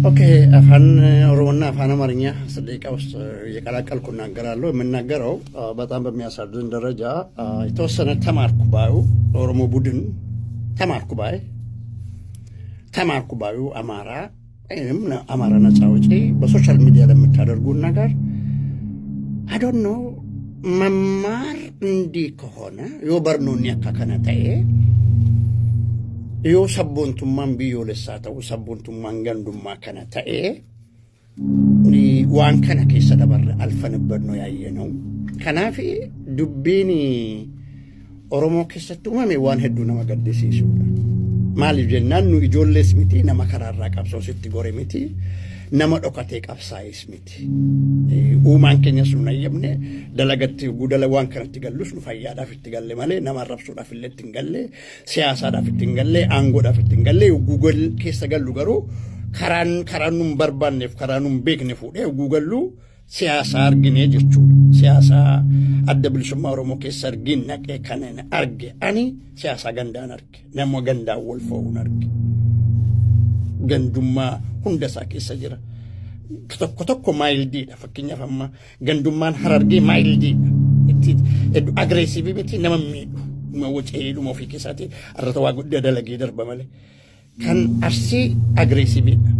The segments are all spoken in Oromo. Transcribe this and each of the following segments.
Okay, afaan Oromoና afaan አማርኛ ደቂቃ ውስጥ እየቀላቀልኩ እናገራለሁ። የምናገረው በጣም በሚያሳዝን ደረጃ የተወሰነ ተማርኩ ባዩ ኦሮሞ ቡድን ተማርኩ ባዩ አማራ ወይንም አማራ ነፃ አውጪ በሶሻል ሚዲያ ለምታደርጉት ነገር I don't know መማር እንዲህ ከሆነ የበርኖን ያካከነታዬ Yo sabbontumman biyyoolessaata'u sabbontumman gandummaa kana ta'e waan kana keessa dabarre alfanibbanno yaayyenoo kanaaf dubbiin Oromoo keessatti uumame waan hedduu nama gaddisiisudha maaliif jennaan nu ijoollees miti nama karaarraa qabsoo sitti gore miti nama dhokatee qabsaa'es miti uumaan keenya sun ayyamne dalagatti gudala waan kanatti gallus nu fayyaadhaaf itti galle malee nama arrabsuudhaaf illee itti hin galle siyaasaadhaaf itti hin galle aangoodhaaf itti hin galle Google keessa gallu garuu karaan nun barbaanneef karaan nun beekne fuudhee Google siyaasa arginee jechuudha siyaasa adda bilisummaa Oromoo keessa argin naqee kan arge ani siyaasa gandaan arge nama gandaan wal fa'uun arge gandummaa hunda isaa keessa jira tokko maayildiidha fakkeenyaaf amma gandummaan Harargee maayildiidha itti aggressive miti nama miidhu mawuceedhuma ofii keessaati arrata waa guddaa dalagee darba malee kan Arsii aggressiveedha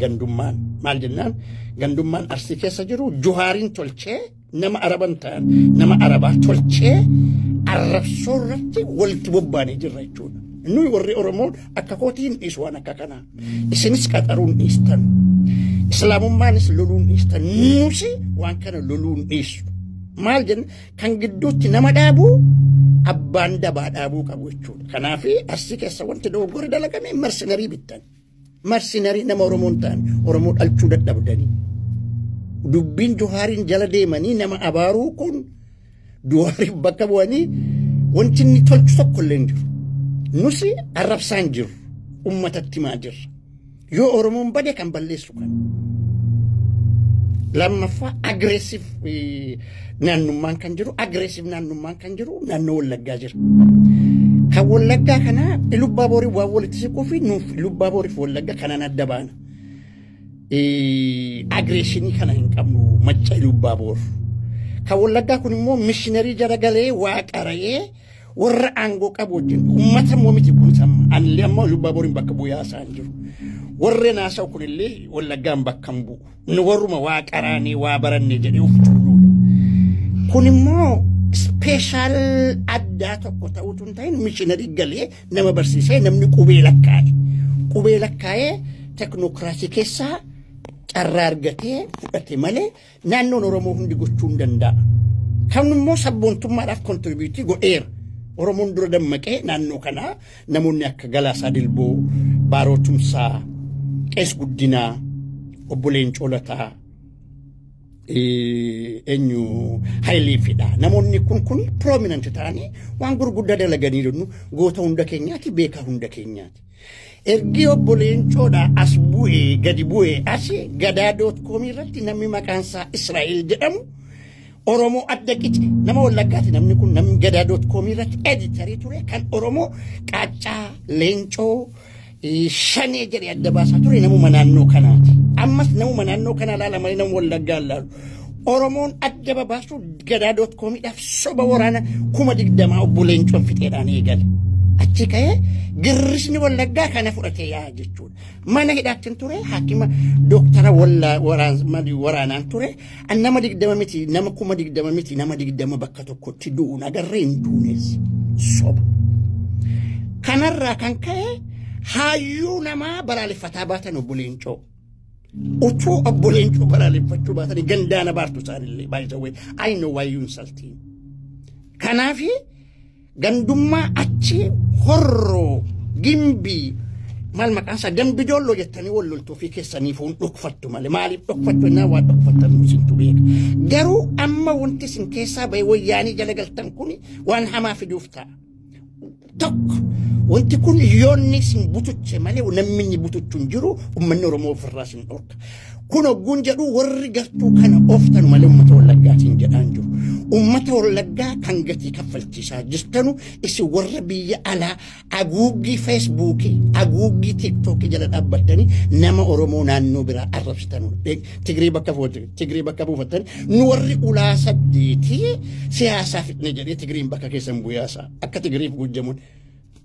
gandummaan maal jennaan gandummaan Arsii keessa jiru Juhaariin tolchee nama Araban ta'an nama Arabaa tolchee arrabsoorratti walitti bobbaanee jirra jechuudha nuyi warri Oromoo akka kootiin dhiisu waan akka kanaa isinis qaxaruun dhiistan islaamummaanis loluun dhiistan nuusi waan kana loluun dhiisu maal jenna kan gidduutti nama dhaabuu abbaan dabaa dhaabuu qabu jechuudha kanaaf Arsii keessa wanti dogoggora dalagame marsinarii bittan marsinarii nama Oromoon ta'an Oromoo dhalchuu dadhabdanii dubbiin Juhaariin jala deemanii nama abaaruu kun Juhaariin bakka bu'anii wanti inni tolchu tokko illee hin jiru nusi arrabsaan jiru ummatatti maa jirra yoo Oromoon bade kan balleessu kan lammaffaa aggressive naannummaan kan jiru aggressive naannummaan kan jiru naannoo Wallaggaa jira kan Wallaggaa kana Ilubbaa Boorii waa walitti siquu fi nuuf Ilubbaa Boorii fi Wallaggaa kanaan adda baana aggressionii kana hin qabnu macha Ilubbaa Boorii kan Wallaggaa kun immoo missionarii jaragalee waa qara'ee warra aangoo qabu wajjin ummata moomiti kun samma anillee ammoo Ilubbaa Booriin bakka bu'aa isaan jiru warre naasaw kunillee Wallaggaan bakka hin bu'u nu warruma waa qaraanii waa barannee jedhee of tuuluudha kun immoo special addaa tokko ta'uutu hin ta'in missionarii galee nama barsiisee namni qubee lakkaa'ee teknookiraasii keessaa carraa argatee fudhate malee naannoon Oromoo hundi gochuu hin danda'a kan immoo sabboontummaadhaaf kontribiutii godheera Oromoon dura dammaqee naannoo kana namoonni akka Galaasaa Dilboo Baarootumsaa Qees Guddinaa Obbo Leencoo Lataa eenyu Hayilee Fidhaa namoonni kun prominent ta'anii waan gurguddaa dalaganii jiru goota hunda keenyaati beekaa hunda keenyaati ergi Obbo Leencoodha as bu'ee gadi bu'ee asi gadaa.com irratti namni maqaan isaa Israa'el jedhamu Oromoo adda qixe nama Wallaggaati namni kun namni gadaa.com irratti editari ture kan Oromoo Qaaccaa Leencoo Shanee jedhee adda baasaa ture namuma naannoo kanaati ammas namuma naannoo kana laala malee nama Wallaggaa laalu Oromoon adda babaasu gadaa.com dhaaf soba waraana 20 Obbo Leencoon fixeedhaan eegale achi ka'ee girrisni Wallaggaa kana fudhatee yaa jechuudha mana hidhaattiin ture haakima dooktara waraanaan ture nama 20 miti nama 20 miti nama 20 bakka tokkotti du'uun agarree hin duunes soba kanarraa kan ka'e hayyuu namaa balaaleffataa baatan Obbo Leencoo utuu Obbo Leencoo balaaleffachuu baatanii gandaana baartu isaanillee by the way I know why you insulting kanaafi gandummaa achi horroo gimbii maal maqaan isaa dambi dolloo jettanii walloltuu fi keessanii fuun dhokfattu malee maaliif dhokfattu innaa waa dhokfattan nusintu beeka garuu amma wanti isin keessaa bahe wayyaanii jala galtan kun waan hamaa fiduuf ta'a tokko wanti kun yoonni isin butuche malee namni inni butuchuun jiru ummanni Oromoo ofirraa isin dhorka kun ogguun jedhu warri gartuu kana ooftan malee ummata Wallaggaatiin jedhaan jiru ummata wallaggaa kan gatii kaffalchiisaa jirtanu isi warra biyya alaa aguuggii feesbuukii aguuggii tiiktookii jala dhaabbattanii nama oromoo naannoo biraa arrabsitanu Tigrii bakka buufattan nu warri ulaa saddeetii siyaasaa fitne jedhee Tigriin bakka keessan bu'aasaa akka Tigriif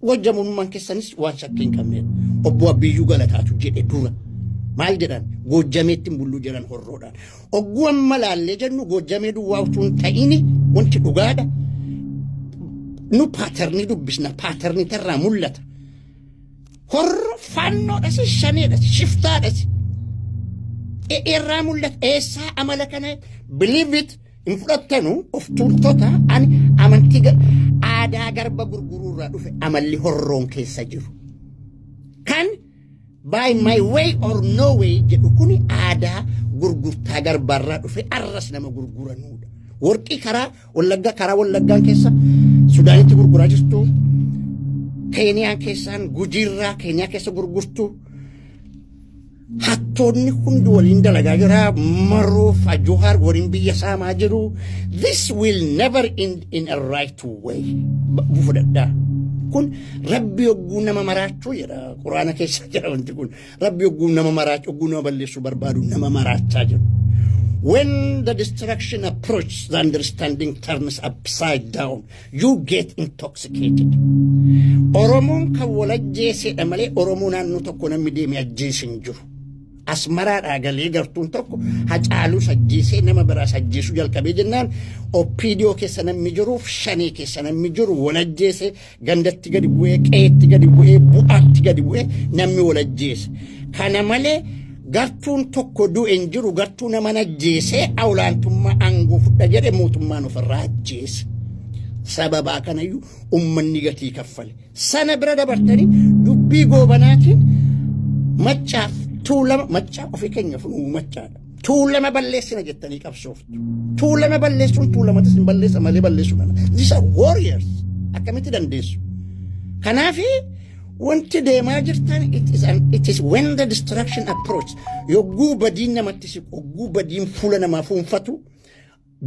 gojjamuun man keessanis waan shakkii hin qabne obbo Abiyyuu Galataatu jedhe dura maal jedhan gojjameettiin bulluu jedhan horroodhaan ogguwan malaallee jennu gojjamee duwwaa utuu hin ta'ini wanti dhugaadha nu paatarnii dubbisna paatarnii tarraa mul'ata horro fannoodhas shaneedhas shiftaadhas irraa mul'ata eessaa amala kana believe it hin fudhattanu of tuultota ani amantii aadaa garba gurguruurraa dhufe amalli horroon keessa jiru kan by my way or no way jedhu kuni aadaa gurgurtaa garbarraa dhufe arras nama gurguranuudha warqii karaa wallaggaan keessa Sudaanitti gurguraa jirtu Keeniyaan keessaan Gujiirraa Keeniyaa keessa gurgurtu hattoonni hundi waliin dalagaa jira Maroof Johaar waliin biyya saamaa jiru this will never end in a right way bufudadhaa kun rabbi ogguu nama maraachuu jedha quraana keessa jira wanti kun rabbi ogguu nama maraachuu ogguu nama balleessuu barbaadu nama maraachaa jiru when the destruction approaches the understanding turns upside down you get intoxicated oromoon kan walajjeesedha malee oromoo naannoo tokko namni deemee ajjeesin jiru asmaraadhaa galee gartuun tokko hacaaluu sajjeesee nama biraa sajjeesuu jalqabee jennaan oppiidiyoo keessa namni jiruuf shanii keessa namni jiru walajjeese gandatti gadi bu'ee qeetti gadi bu'ee bu'aatti gadi bu'ee namni walajjeese kana malee gartuun tokko du'een jiru gartuu nama najjeesee awlaantummaa aangoo fudha jedhe mootummaan ofirraa ajjeese sababaa kanayyuu ummanni gatii kaffale sana bira dabartanii dubbii goobanaatiin machaaf tuulama machaa ofii keenya funuu machaadha tuulama balleessina jettanii qabsooftu tuulama balleessuun tuulamatis hin balleessa malee balleessu nana these are warriors akkamitti dandeessu kanaafi wanti deemaa jirtan it is when the destruction approach yogguu badiin namatti siqu yogguu badiin fuula namaa fuunfatu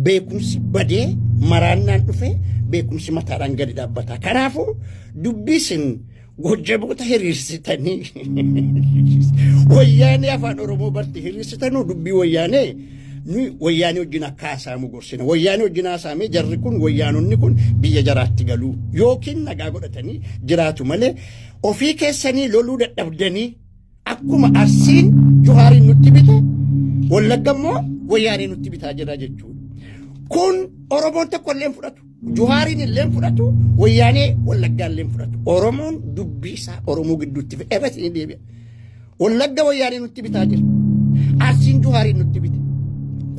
beekumsi badee maraannaan dhufe beekumsi mataadhaan gadi dhaabbata kanaafuu dubbisin gojjaboota hiriirsitanii wayyaanee afaan oromoo barti hiriirsitanuu dubbii wayyaanee nu wayyaanee wajjin akka haasaamu gorsina wayyaanee wajjin haasaamee jarri kun wayyaanonni kun biyya jaraatti galuu yookiin nagaa godhatanii jiraatu malee ofii keessanii loluu dadhabdanii akkuma Arsiin Johaariin nutti bite Wallagga immoo wayyaanee nutti bitaa jira jechuudha kun oromoon tokko illee fudhatu Johaariin illee fudhatu wayyaanee Wallaggaa illee fudhatu oromoon dubbii isaa oromoo gidduutti everything deebi'a Wallagga wayyaanee nutti bitaa jira Arsiin Johaariin nutti bite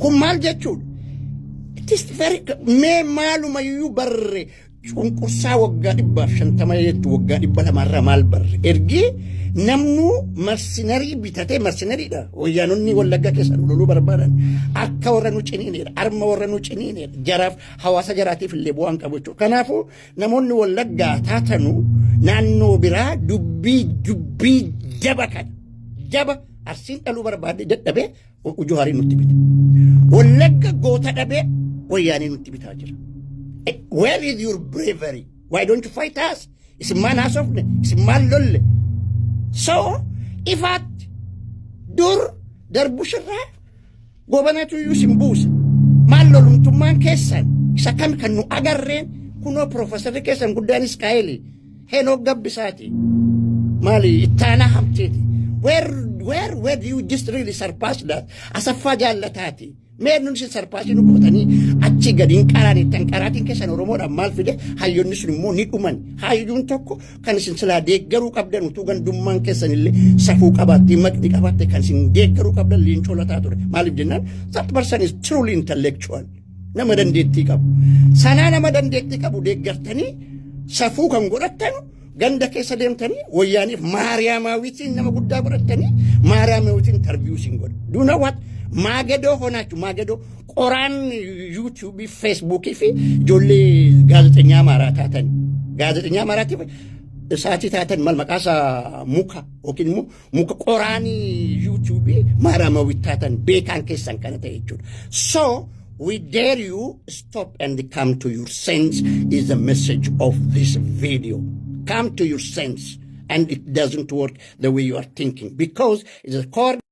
kun maal jechuudha it is very mee maalumayyuu barre cunqursaa waggaa 150 jettu waggaa 200 maal barre ergi namnu marsinarii bitatee marsinariidha wayyaanonni Wallagga keessa loluu barbaadan akka warra nu ciniineera arma warra nu ciniineera jaraaf hawaasa jaraatiif illee bu'aan qabu jechuudha kanaafuu namoonni Wallaggaa taatanu naannoo biraa dubbii jaba Arsiin dhaluu barbaade dadhabee Johaariin nutti bite Wallagga goota dhabee wayyaanee nutti bitaa jira where is your bravery why don't you fight us ismaan haasofne ismaan lolle so ifaat dur darbushirraa gobanatu iyyuu simbuusa maal lolumtummaan keessan isa kam kan nu agarreen kunoo profeesarri keessan guddaan Iskaayeli Henook Gabbisaati maali ittaanaa hamteeti where do you just really surpass that Asaffaa Jaallataati mee nun sin sarpaasii nu gootanii achi gadiin qaraan ittan qaraatiin keessan oromoodhaan maal fide hayyoonni sun immoo ni dhuman hayyuun tokko kan isin silaa deeggaruu qabdan utuu gandummaan keessan illee safuu qabaatti maqni qabaatte kan isin deeggaruu qabdan liincoo lataa ture maaliif jennaan that person is truly intellectual nama dandeettii qabu sanaa nama dandeettii qabu deeggartanii safuu kan godhattanu ganda keessa deemtanii wayyaaniif maariyaamaawitiin nama guddaa godhattanii maariyaamaawitiin interviewsiin godha do you know what Magedo honachu Magedo qoraan YouTube Facebook fi ijoollee gaazexeenyaa maraatiif isaatii taatan mal maqaasa muka yookiin immoo muka qoraan YouTube maaraamawit taatan beekaan keessan kana ta'e jechuudha so We dare you, stop and come to your sense is the message of this video. Come to your sense. And it doesn't work the way you are thinking because it's a core